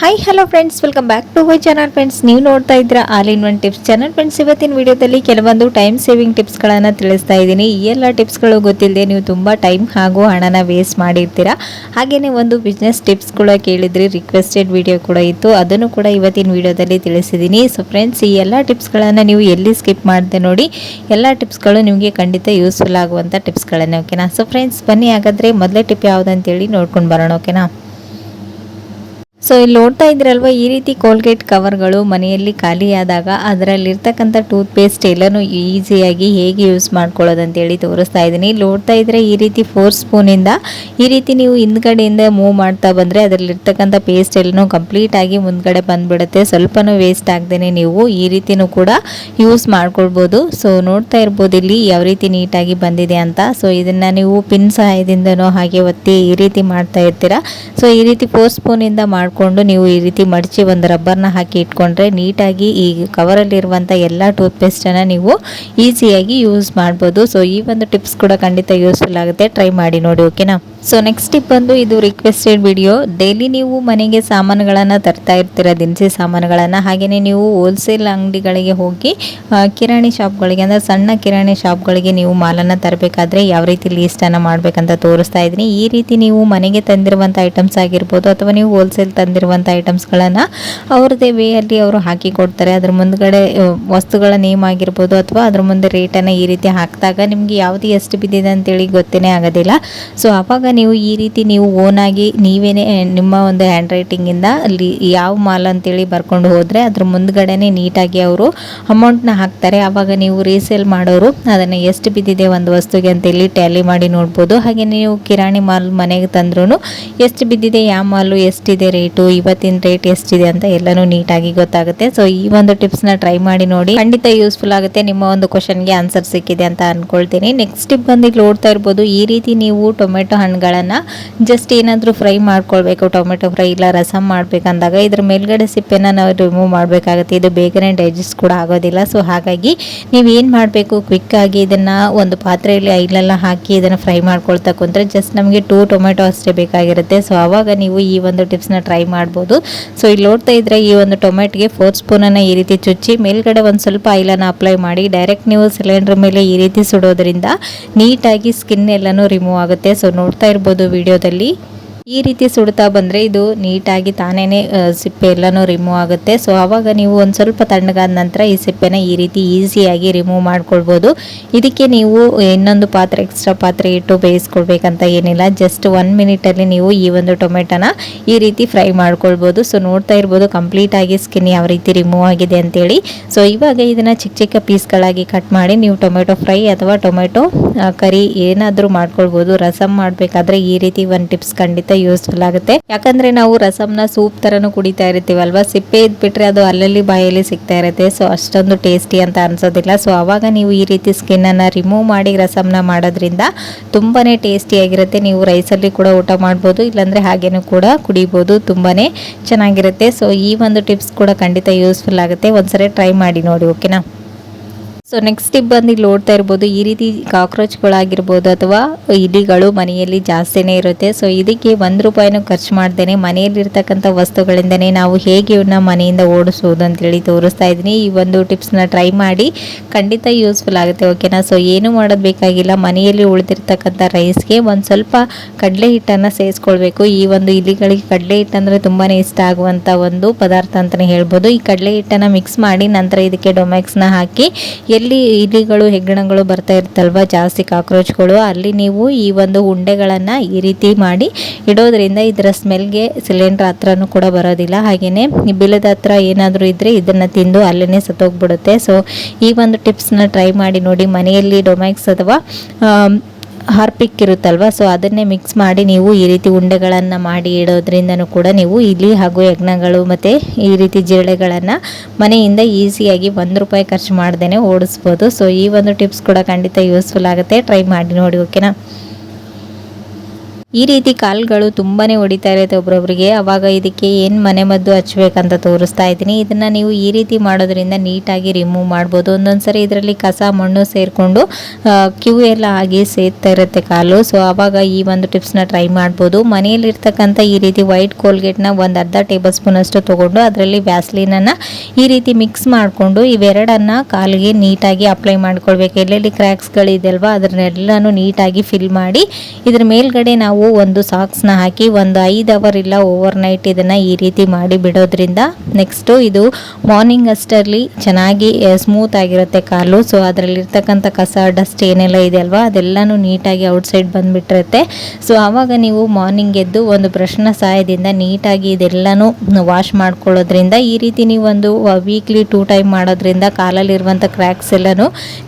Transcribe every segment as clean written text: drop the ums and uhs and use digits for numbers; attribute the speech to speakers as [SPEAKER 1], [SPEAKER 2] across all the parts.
[SPEAKER 1] Hi hello friends, welcome back to my channel. Friends, ನೀವು ನೋಡ್ತಾ ಇದ್ದೀರಾ all in one tips channel. Friends, ಇವತ್ತಿನ ವಿಡಿಯೋದಲ್ಲಿ ಕೆಲವೊಂದು ಟೈಮ್ ಸೇವಿಂಗ್ ಟಿಪ್ಸ್ಗಳನ್ನು ತಿಳಿಸ್ತಾ ಇದ್ದೀನಿ. ಈ ಎಲ್ಲ ಟಿಪ್ಸ್ಗಳು ಗೊತ್ತಿಲ್ಲದೆ ನೀವು ತುಂಬ ಟೈಮ್ ಹಾಗೂ ಹಣನ ವೇಸ್ಟ್ ಮಾಡಿರ್ತೀರಾ. ಹಾಗೆಯೇ ಒಂದು ಬಿಸ್ನೆಸ್ ಟಿಪ್ಸ್ ಕೂಡ ಕೇಳಿದ್ರಿ, ರಿಕ್ವೆಸ್ಟೆಡ್ ವಿಡಿಯೋ ಕೂಡ ಇತ್ತು, ಅದನ್ನು ಕೂಡ ಇವತ್ತಿನ ವಿಡಿಯೋದಲ್ಲಿ ತಿಳಿಸಿದ್ದೀನಿ. ಸೊ ಫ್ರೆಂಡ್ಸ್, ಈ ಎಲ್ಲ ಟಿಪ್ಸ್ಗಳನ್ನು ನೀವು ಎಲ್ಲಿ ಸ್ಕಿಪ್ ಮಾಡದೆ ನೋಡಿ. ಎಲ್ಲ ಟಿಪ್ಸ್ಗಳು ನಿಮಗೆ ಖಂಡಿತ ಯೂಸ್ಫುಲ್ ಆಗುವಂಥ ಟಿಪ್ಸ್ಗಳನ್ನೇ. ಓಕೆನಾ? ಸೊ ಫ್ರೆಂಡ್ಸ್, ಬನ್ನಿ ಹಾಗಾದರೆ ಮೊದಲೇ ಟಿಪ್ ಯಾವುದಂತೇಳಿ ನೋಡ್ಕೊಂಡು ಬರೋಣ. ಓಕೆನಾ? ಸೊ ಇಲ್ಲಿ ನೋಡ್ತಾ ಇದ್ರಲ್ವ, ಈ ರೀತಿ ಕೋಲ್ಗೇಟ್ ಕವರ್ಗಳು ಮನೆಯಲ್ಲಿ ಖಾಲಿಯಾದಾಗ ಅದರಲ್ಲಿರ್ತಕ್ಕಂಥ ಟೂತ್ ಪೇಸ್ಟ್ ಎಲ್ಲನೂ ಈಸಿಯಾಗಿ ಹೇಗೆ ಯೂಸ್ ಮಾಡ್ಕೊಳ್ಳೋದಂತೇಳಿ ತೋರಿಸ್ತಾ ಇದ್ದೀನಿ. ಇಲ್ಲಿ ನೋಡ್ತಾ ಇದ್ರೆ ಈ ರೀತಿ 4 ಸ್ಪೂನಿಂದ ಈ ರೀತಿ ನೀವು ಹಿಂದ್ಗಡೆಯಿಂದ ಮೂವ್ ಮಾಡ್ತಾ ಬಂದರೆ ಅದರಲ್ಲಿರ್ತಕ್ಕಂಥ ಪೇಸ್ಟ್ ಎಲ್ಲನೂ ಕಂಪ್ಲೀಟಾಗಿ ಮುಂದ್ಗಡೆ ಬಂದುಬಿಡುತ್ತೆ. ಸ್ವಲ್ಪನೂ ವೇಸ್ಟ್ ಆಗದೇನೆ ನೀವು ಈ ರೀತಿನೂ ಕೂಡ ಯೂಸ್ ಮಾಡ್ಕೊಳ್ಬೋದು. ಸೊ ನೋಡ್ತಾ ಇರ್ಬೋದು ಇಲ್ಲಿ ಯಾವ ರೀತಿ ನೀಟಾಗಿ ಬಂದಿದೆ ಅಂತ. ಸೊ ಇದನ್ನು ನೀವು ಪಿನ್ ಸಹಾಯದಿಂದನೋ ಹಾಗೆ ಒತ್ತಿ ಈ ರೀತಿ ಮಾಡ್ತಾ ಇರ್ತೀರಾ. ಸೊ ಈ ರೀತಿ 4 ಸ್ಪೂನಿಂದ ಮಾಡ್ಕೊಂಡು ನೀವು ಈ ರೀತಿ ಮಡಚಿ ಒಂದು ರಬ್ಬರ್ನ ಹಾಕಿ ಇಟ್ಕೊಂಡ್ರೆ ನೀಟಾಗಿ ಈ ಕವರಲ್ಲಿರುವಂಥ ಎಲ್ಲ ಟೂತ್ ಪೇಸ್ಟನ್ನು ನೀವು ಈಸಿಯಾಗಿ ಯೂಸ್ ಮಾಡ್ಬೋದು. ಸೊ ಈ ಒಂದು ಟಿಪ್ಸ್ ಕೂಡ ಖಂಡಿತ ಯೂಸ್ಫುಲ್ ಆಗುತ್ತೆ, ಟ್ರೈ ಮಾಡಿ ನೋಡಿ. ಓಕೆನಾ? ಸೊ ನೆಕ್ಸ್ಟ್ ಟಿಪ್ ಬಂದು ಇದು ರಿಕ್ವೆಸ್ಟೆಡ್ ವಿಡಿಯೋ. ಡೈಲಿ ನೀವು ಮನೆಗೆ ಸಾಮಾನುಗಳನ್ನು ತರ್ತಾ ಇರ್ತೀರ, ದಿನಸಿ ಸಾಮಾನುಗಳನ್ನು. ಹಾಗೆಯೇ ನೀವು ಹೋಲ್ಸೇಲ್ ಅಂಗಡಿಗಳಿಗೆ ಹೋಗಿ ಕಿರಾಣಿ ಶಾಪ್ಗಳಿಗೆ, ಅಂದರೆ ಸಣ್ಣ ಕಿರಾಣಿ ಶಾಪ್ಗಳಿಗೆ ನೀವು ಮಾಲನ್ನು ತರಬೇಕಾದ್ರೆ ಯಾವ ರೀತಿ ಲೀಸ್ಟನ್ನು ಮಾಡಬೇಕಂತ ತೋರಿಸ್ತಾ ಇದ್ದೀನಿ. ಈ ರೀತಿ ನೀವು ಮನೆಗೆ ತಂದಿರುವಂಥ ಐಟಮ್ಸ್ ಆಗಿರ್ಬೋದು ಅಥವಾ ನೀವು ಹೋಲ್ಸೇಲ್ ತಂದಿರುವಂಥ ಐಟಮ್ಸ್ಗಳನ್ನು ಅವ್ರದ್ದೇ ವೇಯಲ್ಲಿ ಅವರು ಹಾಕಿ ಕೊಡ್ತಾರೆ. ಅದ್ರ ಮುಂದ್ಗಡೆ ವಸ್ತುಗಳ ನೇಮ್ ಆಗಿರ್ಬೋದು ಅಥವಾ ಅದ್ರ ಮುಂದೆ ರೇಟನ್ನು ಈ ರೀತಿ ಹಾಕಿದಾಗ ನಿಮಗೆ ಯಾವುದು ಎಷ್ಟು ಬಿದ್ದಿದೆ ಅಂತೇಳಿ ಗೊತ್ತೇ ಆಗೋದಿಲ್ಲ. ಸೊ ಆವಾಗ ನೀವು ಈ ರೀತಿ ನೀವು ಓನಾಗಿ ನೀವೇನೇ ನಿಮ್ಮ ಒಂದು ಹ್ಯಾಂಡ್ ರೈಟಿಂಗಿಂದ ಅಲ್ಲಿ ಯಾವ ಮಾಲ್ ಅಂತೇಳಿ ಬರ್ಕೊಂಡು ಹೋದರೆ ಅದ್ರ ಮುಂದ್ಗಡೆನೇ ನೀಟಾಗಿ ಅವರು ಅಮೌಂಟ್ನ ಹಾಕ್ತಾರೆ. ಆವಾಗ ನೀವು ರೀಸೇಲ್ ಮಾಡೋರು ಅದನ್ನು ಎಷ್ಟು ಬಿದ್ದಿದೆ ಒಂದು ವಸ್ತುಗೆ ಅಂತೇಳಿ ಟ್ಯಾಲಿ ಮಾಡಿ ನೋಡ್ಬೋದು. ಹಾಗೆ ನೀವು ಕಿರಾಣಿ ಮಾಲ್ ಮನೆಗೆ ತಂದ್ರೂ ಎಷ್ಟು ಬಿದ್ದಿದೆ, ಯಾವ ಮಾಲು ಎಷ್ಟಿದೆ ರೇಟು, ಇವತ್ತಿನ ರೇಟ್ ಎಷ್ಟಿದೆ ಅಂತ ಎಲ್ಲನೂ ನೀಟಾಗಿ ಗೊತ್ತಾಗುತ್ತೆ. ಸೊ ಈ ಒಂದು ಟಿಪ್ಸ್ನ ಟ್ರೈ ಮಾಡಿ ನೋಡಿ, ಖಂಡಿತ ಯೂಸ್ಫುಲ್ ಆಗುತ್ತೆ. ನಿಮ್ಮ ಒಂದು ಕ್ವಶನ್ಗೆ ಆನ್ಸರ್ ಸಿಕ್ಕಿದೆ ಅಂತ ಅನ್ಕೊಳ್ತೀನಿ. ನೆಕ್ಸ್ಟ್ ಟಿಪ್ ಬಂದು ನೋಡ್ತಾ ಇರ್ಬೋದು, ಈ ರೀತಿ ನೀವು ಟೊಮೆಟೊ ಹಣ್ಣುಗಳನ್ನು ಜಸ್ಟ್ ಏನಾದರೂ ಫ್ರೈ ಮಾಡ್ಕೊಳ್ಬೇಕು, ಟೊಮೆಟೊ ಫ್ರೈ ಇಲ್ಲ ರಸಮ್ ಮಾಡ್ಬೇಕಂದಾಗ ಇದ್ರ ಮೇಲ್ಗಡೆ ಸಿಪ್ಪೆನ ನಾವು ರಿಮೂವ್ ಮಾಡಬೇಕಾಗುತ್ತೆ. ಇದು ಬೇಗನೆ ಡೈಜೆಸ್ಟ್ ಕೂಡ ಆಗೋದಿಲ್ಲ. ಸೊ ಹಾಗಾಗಿ ನೀವೇನು ಮಾಡಬೇಕು, ಕ್ವಿಕ್ಕಾಗಿ ಇದನ್ನು ಒಂದು ಪಾತ್ರೆಯಲ್ಲಿ ಐಲೆಲ್ಲ ಹಾಕಿ ಇದನ್ನು ಫ್ರೈ ಮಾಡ್ಕೊಳ್ತಾ ಕುಂತ್ರೆ ಜಸ್ಟ್ ನಮಗೆ 2 ಟೊಮೆಟೊ ಅಷ್ಟೇ ಬೇಕಾಗಿರುತ್ತೆ. ಸೊ ಆವಾಗ ನೀವು ಈ ಒಂದು ಟಿಪ್ಸ್ನ ಟ್ರೈ ಮಾಡ್ಬೋದು. ಸೊ ಇಲ್ಲಿ ನೋಡ್ತಾ ಇದ್ರೆ ಈ ಒಂದು ಟೊಮೆಟೊಗೆ 4 ಸ್ಪೂನನ್ನು ಈ ರೀತಿ ಚುಚ್ಚಿ ಮೇಲ್ಗಡೆ ಒಂದು ಸ್ವಲ್ಪ ಆಯಿಲನ್ನು ಅಪ್ಲೈ ಮಾಡಿ ಡೈರೆಕ್ಟ್ ನೀವು ಸಿಲಿಂಡರ್ ಮೇಲೆ ಈ ರೀತಿ ಸುಡೋದ್ರಿಂದ ನೀಟಾಗಿ ಸ್ಕಿನ್ ಎಲ್ಲನೂ ರಿಮೂವ್ ಆಗುತ್ತೆ. ಸೊ ನೋಡ್ತಾ ಇರ್ಬೋದು ವಿಡಿಯೋದಲ್ಲಿ ಈ ರೀತಿ ಸುಡ್ತಾ ಬಂದರೆ ಇದು ನೀಟಾಗಿ ತಾನೇ ಸಿಪ್ಪೆ ಎಲ್ಲನೂ ರಿಮೂವ್ ಆಗುತ್ತೆ. ಸೊ ಆವಾಗ ನೀವು ಒಂದು ಸ್ವಲ್ಪ ತಣ್ಣಗಾದ ನಂತರ ಈ ಸಿಪ್ಪೆನ ಈ ರೀತಿ ಈಸಿಯಾಗಿ ರಿಮೂವ್ ಮಾಡ್ಕೊಳ್ಬೋದು. ಇದಕ್ಕೆ ನೀವು ಇನ್ನೊಂದು ಪಾತ್ರೆ, ಎಕ್ಸ್ಟ್ರಾ ಪಾತ್ರೆ ಇಟ್ಟು ಬೇಯಿಸ್ಕೊಳ್ಬೇಕಂತ ಏನಿಲ್ಲ. ಜಸ್ಟ್ 1 ಮಿನಿಟಲ್ಲಿ ನೀವು ಈ ಒಂದು ಟೊಮೆಟೊನ ಈ ರೀತಿ ಫ್ರೈ ಮಾಡ್ಕೊಳ್ಬೋದು. ಸೊ ನೋಡ್ತಾ ಇರ್ಬೋದು ಕಂಪ್ಲೀಟಾಗಿ ಸ್ಕಿನ್ ಯಾವ ರೀತಿ ರಿಮೂವ್ ಆಗಿದೆ ಅಂತೇಳಿ. ಸೊ ಇವಾಗ ಇದನ್ನು ಚಿಕ್ಕ ಚಿಕ್ಕ ಪೀಸ್ಗಳಾಗಿ ಕಟ್ ಮಾಡಿ ನೀವು ಟೊಮೆಟೊ ಫ್ರೈ ಅಥವಾ ಟೊಮೆಟೊ ಕರಿ ಏನಾದರೂ ಮಾಡ್ಕೊಳ್ಬೋದು. ರಸಮ್ ಮಾಡಬೇಕಾದ್ರೆ ಈ ರೀತಿ ಒಂದು ಟಿಪ್ಸ್ ಖಂಡಿತ ಯೂಸ್ಫುಲ್ ಆಗುತ್ತೆ. ಯಾಕಂದ್ರೆ ನಾವು ರಸಮ್ನ ಸೂಪ್ ತರನು ಕುಡಿತಾ ಇರ್ತೀವಲ್ವಾ, ಸಿಪ್ಪೆ ಇದ್ಬಿಟ್ರೆ ಅದು ಅಲ್ಲಲ್ಲಿ ಬಾಯಲ್ಲಿ ಸಿಗ್ತಾ ಇರುತ್ತೆ. ಸೊ ಅಷ್ಟೊಂದು ಟೇಸ್ಟಿ ಅಂತ ಅನ್ಸೋದಿಲ್ಲ. ಸೊ ಅವಾಗ ನೀವು ಈ ರೀತಿ ಸ್ಕಿನ್ ಅನ್ನ ರಿಮೂವ್ ಮಾಡಿ ರಸಮ್ನ ಮಾಡೋದ್ರಿಂದ ತುಂಬಾನೇ ಟೇಸ್ಟಿ ಆಗಿರುತ್ತೆ. ನೀವು ರೈಸಲ್ಲಿ ಕೂಡ ಊಟ ಮಾಡ್ಬೋದು, ಇಲ್ಲಾಂದ್ರೆ ಹಾಗೇನೂ ಕೂಡ ಕುಡಿಬೋದು, ತುಂಬಾನೇ ಚೆನ್ನಾಗಿರುತ್ತೆ. ಸೊ ಈ ಒಂದು ಟಿಪ್ಸ್ ಕೂಡ ಖಂಡಿತ ಯೂಸ್ಫುಲ್ ಆಗುತ್ತೆ, ಒಂದ್ಸರಿ ಟ್ರೈ ಮಾಡಿ ನೋಡಿ. ಓಕೆನಾ? ಸೊ ನೆಕ್ಸ್ಟ್ ಟಿಪ್ ಬಂದು ಇಲ್ಲಿ ನೋಡ್ತಾ ಇರ್ಬೋದು, ಈ ರೀತಿ ಕಾಕ್ರೋಚ್ಗಳಾಗಿರ್ಬೋದು ಅಥವಾ ಇಲಿಗಳು ಮನೆಯಲ್ಲಿ ಜಾಸ್ತಿನೇ ಇರುತ್ತೆ. ಸೊ ಇದಕ್ಕೆ 1 ರೂಪಾಯಿನೂ ಖರ್ಚು ಮಾಡ್ದೇನೆ ಮನೆಯಲ್ಲಿರ್ತಕ್ಕಂಥ ವಸ್ತುಗಳಿಂದನೇ ನಾವು ಹೇಗೆ ಇವನ್ನ ಮನೆಯಿಂದ ಓಡಿಸೋದು ಅಂತೇಳಿ ತೋರಿಸ್ತಾ ಇದ್ದೀನಿ. ಈ ಒಂದು ಟಿಪ್ಸ್ನ ಟ್ರೈ ಮಾಡಿ, ಖಂಡಿತ ಯೂಸ್ಫುಲ್ ಆಗುತ್ತೆ. ಓಕೆನಾ? ಸೊ ಏನು ಮಾಡೋದು ಬೇಕಾಗಿಲ್ಲ, ಮನೆಯಲ್ಲಿ ಉಳಿದಿರ್ತಕ್ಕಂಥ ರೈಸ್ಗೆ ಒಂದು ಸ್ವಲ್ಪ ಕಡಲೆ ಹಿಟ್ಟನ್ನು ಸೇರಿಸ್ಕೊಳ್ಬೇಕು. ಈ ಒಂದು ಇಲಿಗಳಿಗೆ ಕಡಲೆ ಹಿಟ್ಟಂದರೆ ತುಂಬಾ ಇಷ್ಟ ಆಗುವಂಥ ಒಂದು ಪದಾರ್ಥ ಅಂತಲೇ ಹೇಳ್ಬೋದು. ಈ ಕಡಲೆ ಹಿಟ್ಟನ್ನು ಮಿಕ್ಸ್ ಮಾಡಿ ನಂತರ ಇದಕ್ಕೆ ಡೊಮ್ಯಾಕ್ಸ್ನ ಹಾಕಿ ಎಲ್ಲಿ ಇಲಿಗಳು ಹೆಗ್ಗಣಗಳು ಬರ್ತಾ ಇರ್ತಲ್ವ, ಜಾಸ್ತಿ ಕಾಕ್ರೋಚ್ಗಳು, ಅಲ್ಲಿ ನೀವು ಈ ಒಂದು ಉಂಡೆಗಳನ್ನು ಈ ರೀತಿ ಮಾಡಿ ಇಡೋದ್ರಿಂದ ಇದರ ಸ್ಮೆಲ್ಗೆ ಸಿಲಿಂಡರ್ ಹತ್ರನೂ ಕೂಡ ಬರೋದಿಲ್ಲ. ಹಾಗೆಯೇ ಬಿಲದ ಹತ್ರ ಏನಾದರೂ ಇದ್ದರೆ ಇದನ್ನು ತಿಂದು ಅಲ್ಲೇ ಸತ್ತೋಗ್ಬಿಡುತ್ತೆ. ಸೊ ಈ ಒಂದು ಟಿಪ್ಸ್ನ ಟ್ರೈ ಮಾಡಿ ನೋಡಿ. ಮನೆಯಲ್ಲಿ ಡೊಮ್ಯಾಕ್ಸ್ ಅಥವಾ ಹಾರ್ಪಿಕ್ ಇರುತ್ತಲ್ವ, ಸೊ ಅದನ್ನೇ ಮಿಕ್ಸ್ ಮಾಡಿ ನೀವು ಈ ರೀತಿ ಉಂಡೆಗಳನ್ನು ಮಾಡಿ ಇಡೋದ್ರಿಂದನೂ ಕೂಡ ನೀವು ಇಲಿ ಹಾಗೂ ಹೆಗ್ಗಣಗಳು ಮತ್ತು ಈ ರೀತಿ ಜಿರಳೆಗಳನ್ನು ಮನೆಯಿಂದ ಈಸಿಯಾಗಿ 1 ರೂಪಾಯಿ ಖರ್ಚು ಮಾಡ್ದೇ ಓಡಿಸ್ಬೋದು. ಸೊ ಈ ಒಂದು ಟಿಪ್ಸ್ ಕೂಡ ಖಂಡಿತ ಯೂಸ್ಫುಲ್ ಆಗುತ್ತೆ, ಟ್ರೈ ಮಾಡಿ ನೋಡಿ. ಓಕೆನಾ? ಈ ರೀತಿ ಕಾಲುಗಳು ತುಂಬಾ ಹೊಡಿತಾ ಇರುತ್ತೆ ಒಬ್ರೊಬ್ರಿಗೆ. ಅವಾಗ ಇದಕ್ಕೆ ಏನು ಮನೆಮದ್ದು ಹಚ್ಬೇಕಂತ ತೋರಿಸ್ತಾ ಇದ್ದೀನಿ. ಇದನ್ನು ನೀವು ಈ ರೀತಿ ಮಾಡೋದ್ರಿಂದ ನೀಟಾಗಿ ರಿಮೂವ್ ಮಾಡ್ಬೋದು. ಒಂದೊಂದ್ಸರಿ ಇದರಲ್ಲಿ ಕಸ ಮಣ್ಣು ಸೇರಿಕೊಂಡು ಕ್ಯೂ ಎಲ್ಲ ಆಗಿ ಸೇರ್ತಾ ಇರುತ್ತೆ ಕಾಲು. ಸೊ ಆವಾಗ ಈ ಒಂದು ಟಿಪ್ಸ್ನ ಟ್ರೈ ಮಾಡ್ಬೋದು. ಮನೆಯಲ್ಲಿರ್ತಕ್ಕಂಥ ಈ ರೀತಿ ವೈಟ್ ಕೋಲ್ಗೇಟ್ನ ಒಂದು ಅರ್ಧ ಟೇಬಲ್ ಸ್ಪೂನ್ ಅಷ್ಟು ತೊಗೊಂಡು ಅದರಲ್ಲಿ ವ್ಯಾಸ್ಲಿನನ್ನು ಈ ರೀತಿ ಮಿಕ್ಸ್ ಮಾಡಿಕೊಂಡು ಇವೆರಡನ್ನು ಕಾಲಿಗೆ ನೀಟಾಗಿ ಅಪ್ಲೈ ಮಾಡ್ಕೊಳ್ಬೇಕು. ಎಲ್ಲೆಲ್ಲಿ ಕ್ರ್ಯಾಕ್ಸ್ಗಳಿದೆ ಅಲ್ವಾ ಅದನ್ನೆಲ್ಲನೂ ನೀಟಾಗಿ ಫಿಲ್ ಮಾಡಿ ಇದ್ರ ಮೇಲ್ಗಡೆ ನಾವು ಒಂದು ಸಾಕ್ಸ್ನ ಹಾಕಿ ಒಂದು 5 ಅವರ್ ಇಲ್ಲ ಓವರ್ ನೈಟ್ ಇದನ್ನು ಈ ರೀತಿ ಮಾಡಿ ಬಿಡೋದ್ರಿಂದ ನೆಕ್ಸ್ಟು ಇದು ಮಾರ್ನಿಂಗ್ ಅಷ್ಟರಲ್ಲಿ ಚೆನ್ನಾಗಿ ಸ್ಮೂತ್ ಆಗಿರುತ್ತೆ ಕಾಲು. ಸೊ ಅದರಲ್ಲಿರ್ತಕ್ಕಂಥ ಕಸ ಡಸ್ಟ್ ಏನೆಲ್ಲ ಇದೆ ಅಲ್ವಾ ಅದೆಲ್ಲನೂ ನೀಟಾಗಿ ಔಟ್ಸೈಡ್ ಬಂದುಬಿಟ್ಟಿರುತ್ತೆ. ಸೊ ಆವಾಗ ನೀವು ಮಾರ್ನಿಂಗ್ ಎದ್ದು ಒಂದು ಬ್ರಷ್ನ ಸಹಾಯದಿಂದ ನೀಟಾಗಿ ಇದೆಲ್ಲನೂ ವಾಶ್ ಮಾಡ್ಕೊಳ್ಳೋದ್ರಿಂದ ಈ ರೀತಿ ನೀವು ಒಂದು ವೀಕ್ಲಿ 2 ಟೈಮ್ ಮಾಡೋದ್ರಿಂದ ಕಾಲಲ್ಲಿರುವಂಥ ಕ್ರ್ಯಾಕ್ಸ್ ಎಲ್ಲನೂ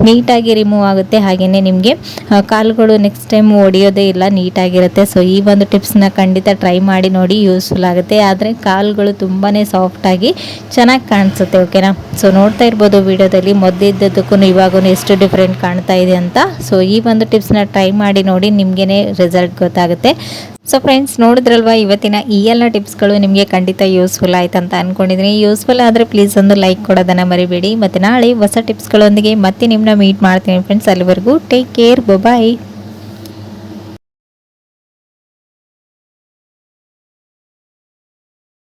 [SPEAKER 1] ನೀಟಾಗಿ ರಿಮೂವ್ ಆಗುತ್ತೆ. ಹಾಗೆಯೇ ನಿಮಗೆ ಕಾಲುಗಳು ನೆಕ್ಸ್ಟ್ ಟೈಮ್ ಒಡೆಯೋದೇ ಇಲ್ಲ, ನೀಟಾಗಿರುತ್ತೆ. ಸೊ ಈ ಒಂದು ಟಿಪ್ಸ್ನ ಖಂಡಿತ ಟ್ರೈ ಮಾಡಿ ನೋಡಿ, ಯೂಸ್ಫುಲ್ ಆಗುತ್ತೆ. ಆದರೆ ಕಾಲುಗಳು ತುಂಬಾ ಸಾಫ್ಟಾಗಿ ಚೆನ್ನಾಗಿ ಕಾಣಿಸುತ್ತೆ. ಓಕೆನಾ? ಸೊ ನೋಡ್ತಾ ಇರ್ಬೋದು ವಿಡಿಯೋದಲ್ಲಿ ಮೊದಲಿದ್ದದಕ್ಕೂ ಇವಾಗೂ ಎಷ್ಟು ಡಿಫ್ರೆಂಟ್ ಕಾಣ್ತಾ ಇದೆ ಅಂತ. ಸೊ ಈ ಒಂದು ಟಿಪ್ಸ್ನ ಟ್ರೈ ಮಾಡಿ ನೋಡಿ, ನಿಮಗೇ ರಿಸಲ್ಟ್ ಗೊತ್ತಾಗುತ್ತೆ. ಸೊ ಫ್ರೆಂಡ್ಸ್, ನೋಡಿದ್ರಲ್ವಾ ಇವತ್ತಿನ ಈ ಎಲ್ಲ ಟಿಪ್ಸ್ಗಳು ನಿಮಗೆ ಖಂಡಿತ ಯೂಸ್ಫುಲ್ ಆಯ್ತು ಅಂತ ಅಂದ್ಕೊಂಡಿದ್ದೀನಿ. ಯೂಸ್ಫುಲ್ ಆದರೆ ಪ್ಲೀಸ್ ಒಂದು ಲೈಕ್ ಕೊಡೋದನ್ನು ಮರಿಬೇಡಿ. ಮತ್ತು ನಾಳೆ ಹೊಸ ಟಿಪ್ಸ್ಗಳೊಂದಿಗೆ ಮತ್ತೆ ನಿಮ್ಮನ್ನ ಮೀಟ್ ಮಾಡ್ತೀನಿ ಫ್ರೆಂಡ್ಸ್. ಅಲ್ಲಿವರೆಗೂ ಟೇಕ್ ಕೇರ್, ಬಾಯ್.